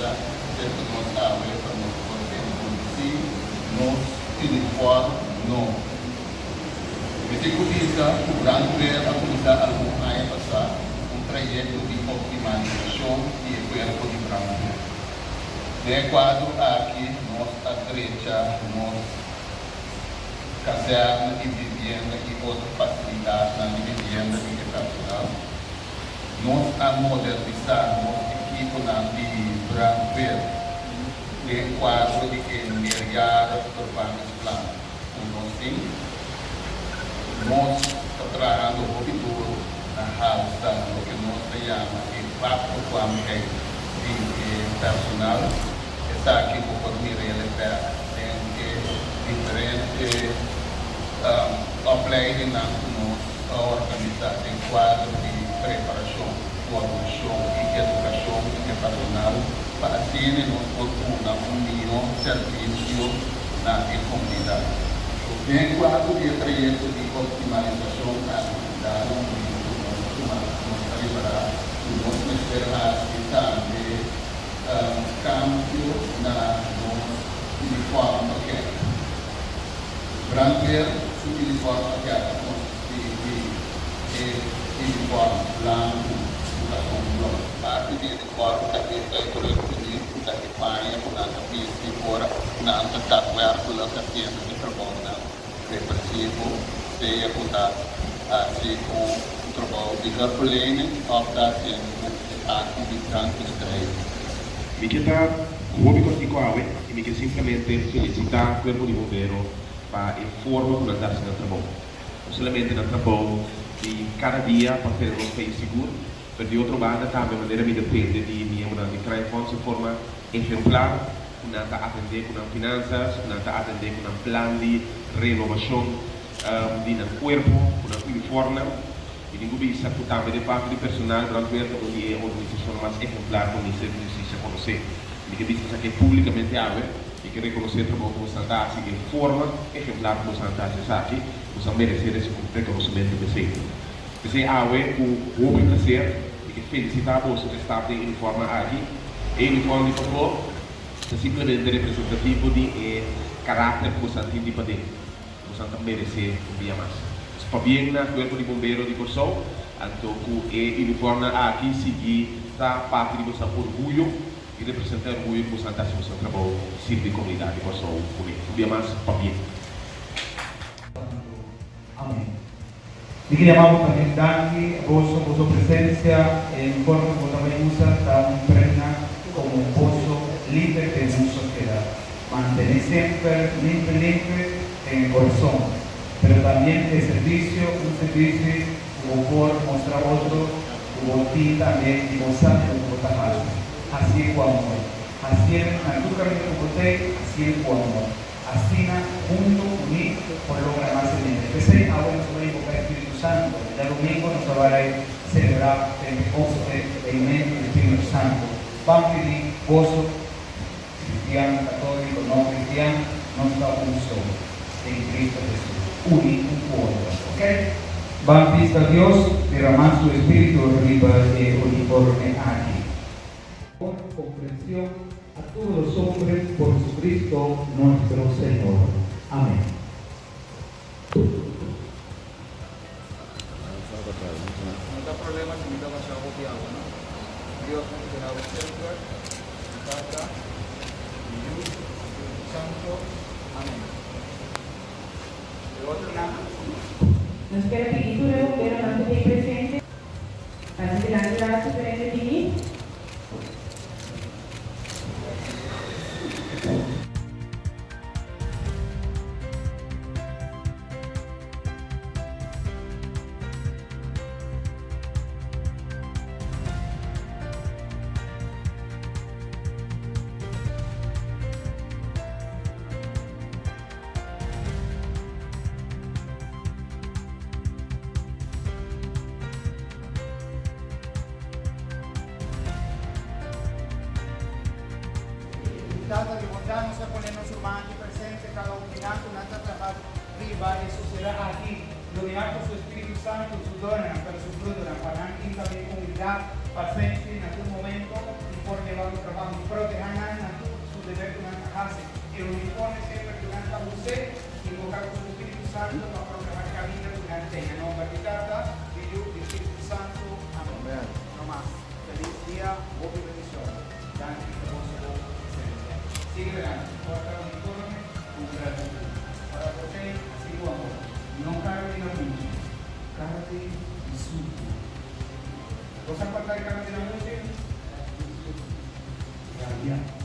organiza, esto nos abre para nosotros conducir, nos uniforme, no. Me utiliza o brandwear a começar algum ano passado, trayecto de optimização e cuerpo de brandwear. De quadro aqui, nossa direita, nossa caserna e vivienda e outras facilidades na vivienda e educacional. Nós a modernizar nosso equipo na brandwear. De quadro de enviar urbanos planos. Nós temos, nós trabalhando o futuro na house, o que nós chamamos de impacto quântico de personal. Está aqui por me realizar diferentes opleidingen na organizar em quadro de preparação, formação e educação educacional para assim nós podemos melhor serviço na comunidade. Em quadro de projeto de optimalização da atividade, nós preparar nós esperar que também cambio na uniforme que brandwear su uniforme que uniforme branco educação branco parte de uniforme que é por o político da Espanha com a pista fora na tatuar com a cadeia de trabalho na repressivo seja com a assim com o trabalho de garpelene optar sendo atividade estreita. Mi queda como cortico awe e mi queda simplesmente felicitar o corpo de bombeiro para a forma como está sendo trabalho. Não somente no trabalho de cada dia para ter um país seguro, mas de outra banda também a maneira me depende de minha de criar de forma exemplar, não está atender com finanças, não está atender com um plano de renovação de um corpo, com um uniforme. E digo isso também de parte do personal brasileiro onde é a organização mais exemplar com isso se conhecer. E que isso aqui publicamente abre e que reconhecer o trabalho como Santasi de forma exemplar como Santasi aqui, os merecer esse reconhecimento de sempre. Você abre o bom prazer e que felicitar você que está de uniforme aqui. E o uniforme de favor é simplesmente representativo de caráter que você tem de poder. Você merecer um dia mais. Para bem na corpo de bombeiro de Corsol, então o uniforme aqui seguir da parte de você orgulho e representar orgulho que você está fazendo seu trabalho de comunidade de Corsol, bem mais para bem. Amém. E queríamos também dar a vossa presença em forma como também usa da impregna como um poço livre de uma sociedade. Mantener sempre limpe em coração. Pero también el servicio, un servicio por mostrar otro, como ti también y gozar de tu trabajo. Así es como hoy. Así es en tu camino como usted, así es como hoy. Así junto unido por lograr más el bien. Empecé ahora nos va a invocar el Espíritu Santo. El domingo nos va a celebrar Pentecostés en medio del Espíritu Santo. Vamos a pedir gozo cristiano, católico, no cristiano, nos da un solo en Cristo Jesús. Un ok? Baptista a Dios, derramar su espíritu arriba de uniforme aquí. Con comprensión a todos los hombres por Jesucristo nuestro Señor. Amén. No da problema si me toca algo de agua, ¿no? Dios nos será siempre, Tata, Dios, Santo, amén. Nos queda pedir tu bombero tanto de presente. Así delante de la sugerente Dini. Data di bondad nos a ponernos su mano presente cada unidad con alta trabajo riba y sociedad aquí. Iluminar con su Espíritu Santo, su dona, pero su fruto, para también comunidad, paciencia en aquel momento y por llevar un trabajo y proteger que lo dispone sempre durante la musea, invocato con lo Spirito Santo para proclamare la vita durante la nombre di Tata, Figlio e Spirito Santo. Amén. No más. Feliz día, buona benedizione. Danke per la vostra presenza. Sigue adelante, porta l'uniforme con gratitudine. Para poter, seguono, non carri la luce, carri il succo. Cosa portare carri la luce? Guardiamo.